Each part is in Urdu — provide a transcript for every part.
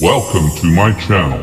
Welcome to my channel.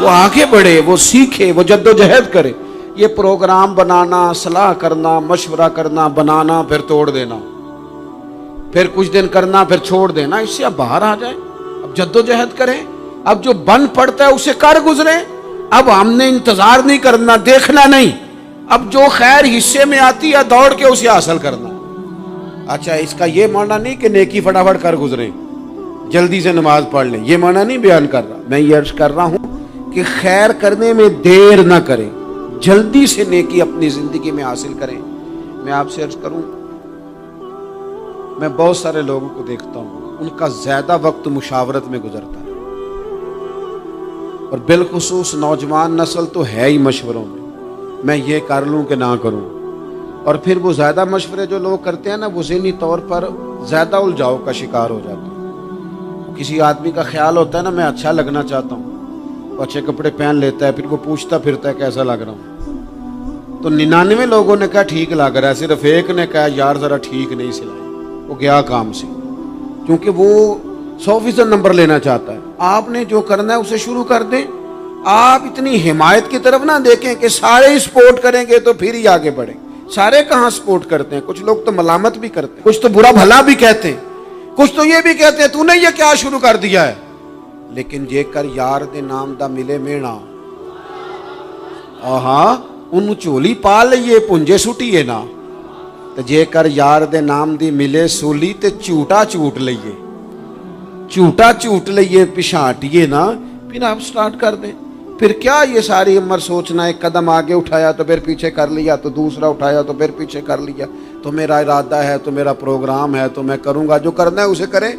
وہ آگے بڑھے، وہ سیکھے، وہ جدوجہد کرے۔ یہ پروگرام بنانا، صلاح کرنا، مشورہ کرنا، بنانا پھر توڑ دینا، پھر کچھ دن کرنا پھر چھوڑ دینا، اس سے اب باہر آ جائیں، اب جدوجہد کریں، اب جو بن پڑتا ہے اسے کر گزریں۔ اب ہم نے انتظار نہیں کرنا، دیکھنا نہیں، اب جو خیر حصے میں آتی ہے دوڑ کے اسے حاصل کرنا۔ اچھا، اس کا یہ معنی نہیں کہ نیکی فٹافٹ کر گزریں، جلدی سے نماز پڑھ لیں، یہ معنی نہیں بیان کر رہا۔ میں یہ عرض کر رہا ہوں کہ خیر کرنے میں دیر نہ کریں، جلدی سے نیکی اپنی زندگی میں حاصل کریں۔ میں آپ سے عرض کروں، میں بہت سارے لوگوں کو دیکھتا ہوں، ان کا زیادہ وقت مشاورت میں گزرتا ہے، اور بالخصوص نوجوان نسل تو ہے ہی مشوروں میں یہ کر لوں کہ نہ کروں۔ اور پھر وہ زیادہ مشورے جو لوگ کرتے ہیں نا، وہ ذہنی طور پر زیادہ الجھاؤ کا شکار ہو جاتے ہیں۔ کسی آدمی کا خیال ہوتا ہے نا، میں اچھا لگنا چاہتا ہوں، وہ اچھے کپڑے پہن لیتا ہے، پھر وہ پوچھتا پھرتا ہے کیسا لگ رہا ہوں، تو 99 لوگوں نے کہا ٹھیک لگ رہا ہے، صرف ایک نے کہا یار ذرا ٹھیک نہیں سلائی، وہ گیا کام سے، کیونکہ وہ 100% نمبر لینا چاہتا ہے۔ آپ نے جو کرنا ہے اسے شروع کر دیں۔ آپ اتنی حمایت کی طرف نہ دیکھیں کہ سارے ہی سپورٹ کریں گے تو پھر ہی آگے بڑھیں۔ سارے کہاں سپورٹ کرتے ہیں؟ کچھ لوگ تو ملامت بھی کرتے ہیں، کچھ تو برا بھلا بھی کہتے ہیں، کچھ تو یہ بھی کہتے ہیں تو نے یہ کیا شروع کر دیا ہے۔ لیکن جے کر یار دے نام دا ملے مینا، آہاں انہوں چولی پا لئیے پنجے سٹیے نا، تو جے کر یار دے نام دی ملے سولی تے چوٹا چوٹ لئیے، چوٹا چوٹ لئیے پشانٹیے نا، پھر آپ سٹارٹ کر دیں۔ پھر کیا یہ ساری عمر سوچنا، ایک قدم آگے اٹھایا تو پھر پیچھے کر لیا، تو دوسرا اٹھایا تو پھر پیچھے کر لیا، تو میرا ارادہ ہے، تو میرا پروگرام ہے، تو میں کروں گا، جو کرنا ہے اسے کریں،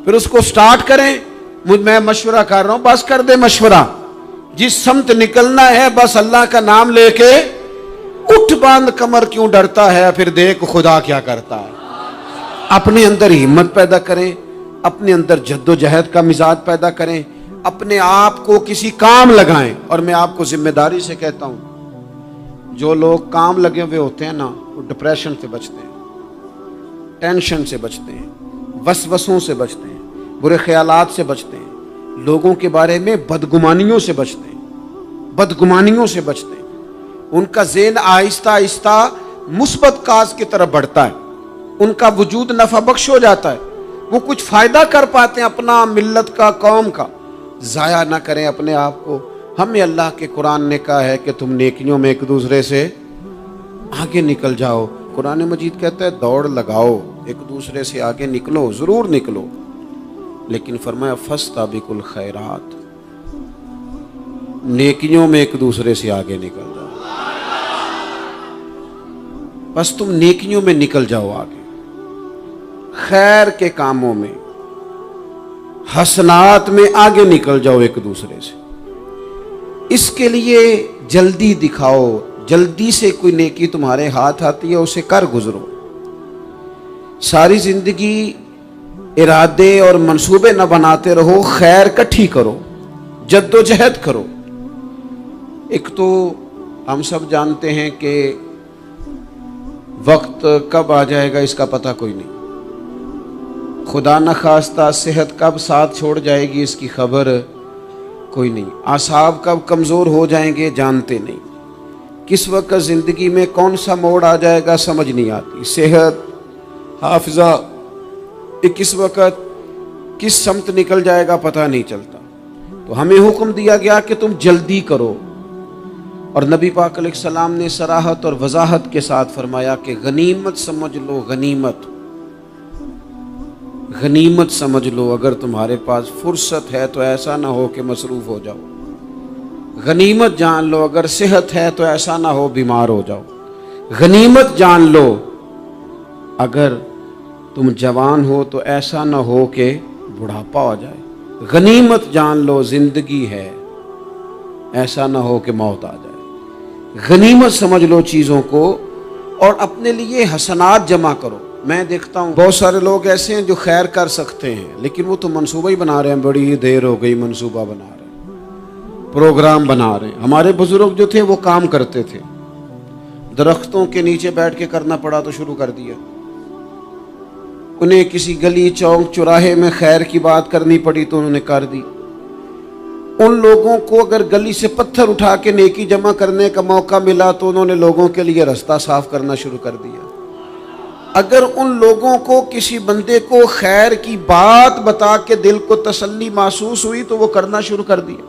پھر اس کو سٹارٹ کریں۔ میں مشورہ کر رہا ہوں، بس کر دے مشورہ، جس سمت نکلنا ہے بس اللہ کا نام لے کے اٹھ، باندھ کمر کیوں ڈرتا ہے، پھر دیکھ خدا کیا کرتا ہے۔ اپنے اندر ہمت پیدا کریں، اپنے اندر جد و جہد کا مزاج پیدا کریں، اپنے آپ کو کسی کام لگائیں۔ اور میں آپ کو ذمہ داری سے کہتا ہوں، جو لوگ کام لگے ہوئے ہوتے ہیں نا، وہ ڈپریشن سے بچتے ہیں، ٹینشن سے بچتے ہیں، وسوسوں سے بچتے ہیں، برے خیالات سے بچتے ہیں، لوگوں کے بارے میں بدگمانیوں سے بچتے ہیں، بدگمانیوں سے بچتے ہیں۔ ان کا ذہن آہستہ آہستہ مثبت کاز کی طرف بڑھتا ہے، ان کا وجود نفع بخش ہو جاتا ہے، وہ کچھ فائدہ کر پاتے ہیں اپنا، ملت کا، قوم کا۔ ضائع نہ کریں اپنے آپ کو۔ ہمیں اللہ کے قرآن نے کہا ہے کہ تم نیکیوں میں ایک دوسرے سے آگے نکل جاؤ۔ قرآن مجید کہتا ہے دوڑ لگاؤ، ایک دوسرے سے آگے نکلو، ضرور نکلو، لیکن فرمایا فاستبقوا الخیرات، نیکیوں میں ایک دوسرے سے آگے نکل جاؤ۔ بس تم نیکیوں میں نکل جاؤ آگے، خیر کے کاموں میں، حسنات میں آگے نکل جاؤ ایک دوسرے سے۔ اس کے لیے جلدی دکھاؤ، جلدی سے کوئی نیکی تمہارے ہاتھ آتی ہے اسے کر گزرو۔ ساری زندگی ارادے اور منصوبے نہ بناتے رہو، خیر کٹھی کرو، جد و جہد کرو۔ ایک تو ہم سب جانتے ہیں کہ وقت کب آ جائے گا اس کا پتہ کوئی نہیں، خدا نخواستہ صحت کب ساتھ چھوڑ جائے گی اس کی خبر کوئی نہیں، اعصاب کب کمزور ہو جائیں گے جانتے نہیں، کس وقت زندگی میں کون سا موڑ آ جائے گا سمجھ نہیں آتی، صحت، حافظہ، کس وقت کس سمت نکل جائے گا پتہ نہیں چلتا۔ تو ہمیں حکم دیا گیا کہ تم جلدی کرو، اور نبی پاک علیہ السلام نے صراحت اور وضاحت کے ساتھ فرمایا کہ غنیمت سمجھ لو، غنیمت غنیمت سمجھ لو، اگر تمہارے پاس فرصت ہے تو ایسا نہ ہو کہ مصروف ہو جاؤ، غنیمت جان لو، اگر صحت ہے تو ایسا نہ ہو بیمار ہو جاؤ، غنیمت جان لو، اگر تم جوان ہو تو ایسا نہ ہو کہ بڑھاپا ہو جائے، غنیمت جان لو زندگی ہے، ایسا نہ ہو کہ موت آ جائے۔ غنیمت سمجھ لو چیزوں کو، اور اپنے لیے حسنات جمع کرو۔ میں دیکھتا ہوں بہت سارے لوگ ایسے ہیں جو خیر کر سکتے ہیں، لیکن وہ تو منصوبہ ہی بنا رہے ہیں، بڑی دیر ہو گئی منصوبہ بنا رہے ہیں، پروگرام بنا رہے ہیں۔ ہمارے بزرگ جو تھے وہ کام کرتے تھے، درختوں کے نیچے بیٹھ کے کرنا پڑا تو شروع کر دیا، انہیں کسی گلی چوک چوراہے میں خیر کی بات کرنی پڑی تو انہوں نے کر دی، ان لوگوں کو اگر گلی سے پتھر اٹھا کے نیکی جمع کرنے کا موقع ملا تو انہوں نے لوگوں کے لیے راستہ صاف کرنا شروع کر دیا۔ اگر ان لوگوں کو کسی بندے کو خیر کی بات بتا کے دل کو تسلی محسوس ہوئی تو وہ کرنا شروع کر دیا۔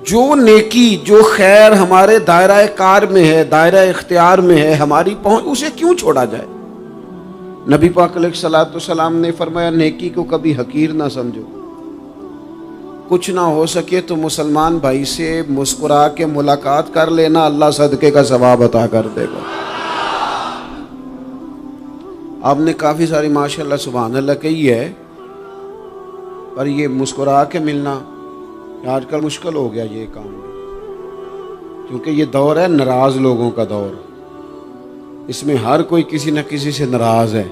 جو نیکی، جو خیر ہمارے دائرہ کار میں ہے، دائرہ اختیار میں ہے، ہماری پہنچ، اسے کیوں چھوڑا جائے؟ نبی پاک علیہ الصلوۃ والسلام نے فرمایا نیکی کو کبھی حقیر نہ سمجھو۔ کچھ نہ ہو سکے تو مسلمان بھائی سے مسکرا کے ملاقات کر لینا، اللہ صدقے کا ثواب عطا کر دے گا۔ آپ نے کافی ساری ماشاءاللہ سبحان اللہ کہی ہے، پر یہ مسکرا کے ملنا آج کل مشکل ہو گیا یہ کام، کیونکہ یہ دور ہے ناراض لوگوں کا دور، اس میں ہر کوئی کسی نہ کسی سے ناراض ہے،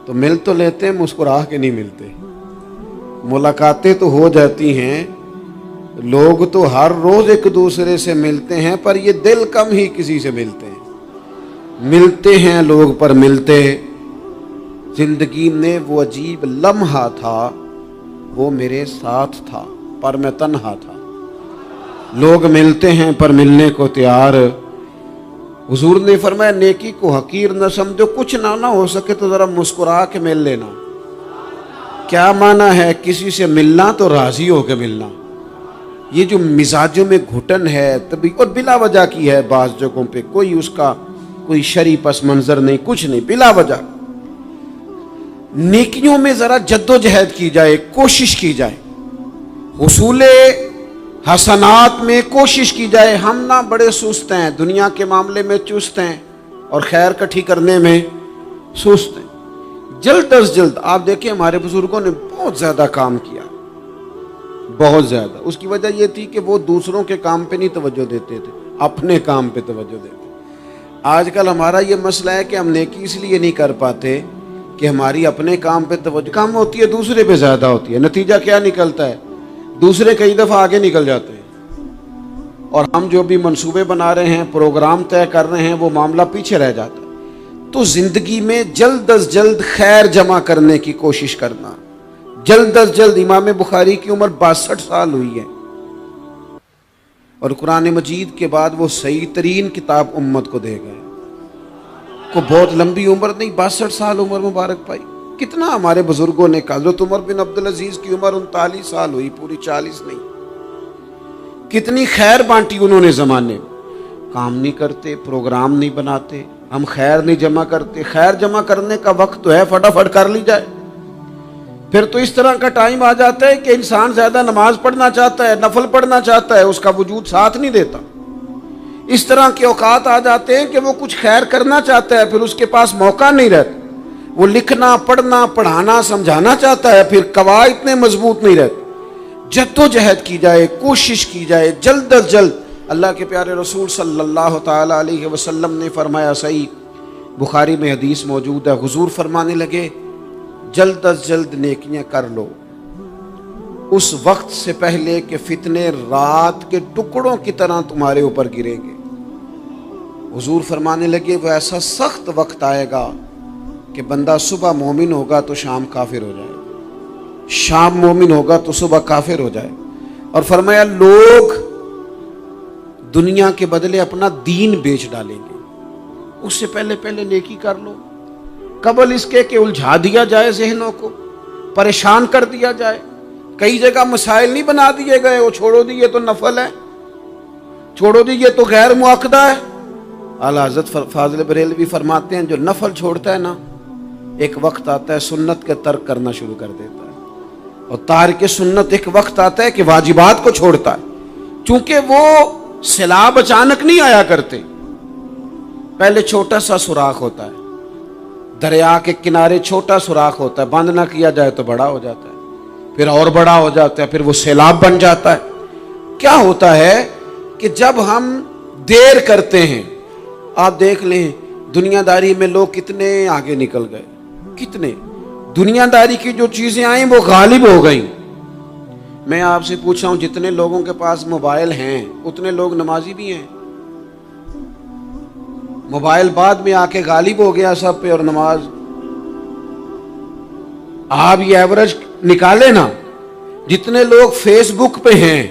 تو مل تو لیتے ہیں، مسکرا کے نہیں ملتے۔ ملاقاتیں تو ہو جاتی ہیں، لوگ تو ہر روز ایک دوسرے سے ملتے ہیں، پر یہ دل کم ہی کسی سے ملتے ہیں۔ ملتے ہیں لوگ پر ملتے، زندگی میں وہ عجیب لمحہ تھا، وہ میرے ساتھ تھا پر میں تنہا تھا۔ لوگ ملتے ہیں پر ملنے کو تیار۔ حضور نے فرمایا نیکی کو حقیر نہ سمجھو، کچھ نہ ہو سکے تو ذرا مسکرا کے مل لینا۔ کیا معنی ہے؟ کسی سے ملنا تو راضی ہو کے ملنا۔ یہ جو مزاجوں میں گھٹن ہے تبھی، اور بلا وجہ کی ہے بعض جگہوں پہ، کوئی اس کا کوئی شرعی پس منظر نہیں، کچھ نہیں، بلا وجہ۔ نیکیوں میں ذرا جد و جہد کی جائے، کوشش کی جائے، حصول حسنات میں کوشش کی جائے۔ ہم نہ بڑے سست ہیں، دنیا کے معاملے میں چست ہیں اور خیر کٹھی کرنے میں سست ہیں۔ جلد از جلد آپ دیکھیں ہمارے بزرگوں نے بہت زیادہ کام کیا، بہت زیادہ۔ اس کی وجہ یہ تھی کہ وہ دوسروں کے کام پہ نہیں توجہ دیتے تھے، اپنے کام پہ توجہ دیتے۔ آج کل ہمارا یہ مسئلہ ہے کہ ہم نیکی اس لیے نہیں کر پاتے کہ ہماری اپنے کام پہ توجہ کم ہوتی ہے، دوسرے پہ زیادہ ہوتی ہے۔ نتیجہ کیا نکلتا ہے؟ دوسرے کئی دفعہ آگے نکل جاتے ہیں، اور ہم جو بھی منصوبے بنا رہے ہیں، پروگرام طے کر رہے ہیں، وہ معاملہ پیچھے رہ جاتا ہے۔ تو زندگی میں جلد از جلد خیر جمع کرنے کی کوشش کرنا، جلد از جلد۔ امام بخاری کی عمر 62 سال ہوئی ہے، اور قرآن مجید کے بعد وہ صحیح ترین کتاب امت کو دے گئے۔ کو بہت لمبی عمر نہیں، 62 سال عمر مبارک پائی۔ کتنا ہمارے بزرگوں نے کہا، حضرت عمر بن عبدالعزیز کی عمر 39 سال ہوئی، پوری 40 نہیں۔ کتنی خیر بانٹی انہوں نے زمانے میں۔ کام نہیں کرتے، پروگرام نہیں بناتے، ہم خیر نہیں جمع کرتے۔ خیر جمع کرنے کا وقت تو ہے، فٹافٹ کر لی جائے۔ پھر تو اس طرح کا ٹائم آ جاتا ہے کہ انسان زیادہ نماز پڑھنا چاہتا ہے، نفل پڑھنا چاہتا ہے، اس کا وجود ساتھ نہیں دیتا۔ اس طرح کے اوقات آ جاتے ہیں کہ وہ کچھ خیر کرنا چاہتا ہے، پھر اس کے پاس موقع نہیں رہتا۔ وہ لکھنا، پڑھنا، پڑھانا، سمجھانا چاہتا ہے، پھر قواعد اتنے مضبوط نہیں رہتے۔ جد و جہد کی جائے، کوشش کی جائے، جلد از جلد۔ اللہ کے پیارے رسول صلی اللہ تعالی علیہ وسلم نے فرمایا، صحیح بخاری میں حدیث موجود ہے، حضور فرمانے لگے جلد از جلد نیکیاں کر لو اس وقت سے پہلے کہ فتنے رات کے ٹکڑوں کی طرح تمہارے اوپر گریں گے۔ حضور فرمانے لگے وہ ایسا سخت وقت آئے گا کہ بندہ صبح مومن ہوگا تو شام کافر ہو جائے، شام مومن ہوگا تو صبح کافر ہو جائے۔ اور فرمایا لوگ دنیا کے بدلے اپنا دین بیچ ڈالیں گے۔ اس سے پہلے نیکی کر لو، قبل اس کے کہ الجھا دیا جائے ذہنوں کو، پریشان کر دیا جائے۔ کئی جگہ مسائل نہیں بنا دیے گئے، وہ چھوڑو دی یہ تو نفل ہے، چھوڑو دی یہ تو غیر معقدہ ہے۔ اعلیٰ حضرت فاضل بریلوی فرماتے ہیں جو نفل چھوڑتا ہے نا، ایک وقت آتا ہے سنت کے ترک کرنا شروع کر دیتا ہے، اور تارک سنت ایک وقت آتا ہے کہ واجبات کو چھوڑتا ہے۔ چونکہ وہ سیلاب اچانک نہیں آیا کرتے، پہلے چھوٹا سا سوراخ ہوتا ہے، دریا کے کنارے چھوٹا سوراخ ہوتا ہے، بند نہ کیا جائے تو بڑا ہو جاتا ہے، پھر اور بڑا ہو جاتا ہے، پھر وہ سیلاب بن جاتا ہے۔ کیا ہوتا ہے کہ جب ہم دیر کرتے ہیں، آپ دیکھ لیں دنیا داری میں لوگ کتنے آگے نکل گئے، کتنے دنیا داری کی جو چیزیں آئیں وہ غالب ہو گئیں۔ میں آپ سے پوچھا ہوں جتنے لوگوں کے پاس موبائل ہیں اتنے لوگ نمازی بھی ہیں؟ موبائل بعد میں آ کے غالب ہو گیا سب پہ، اور نماز آپ یہ ایوریج نکالے نا، جتنے لوگ فیس بک پہ ہیں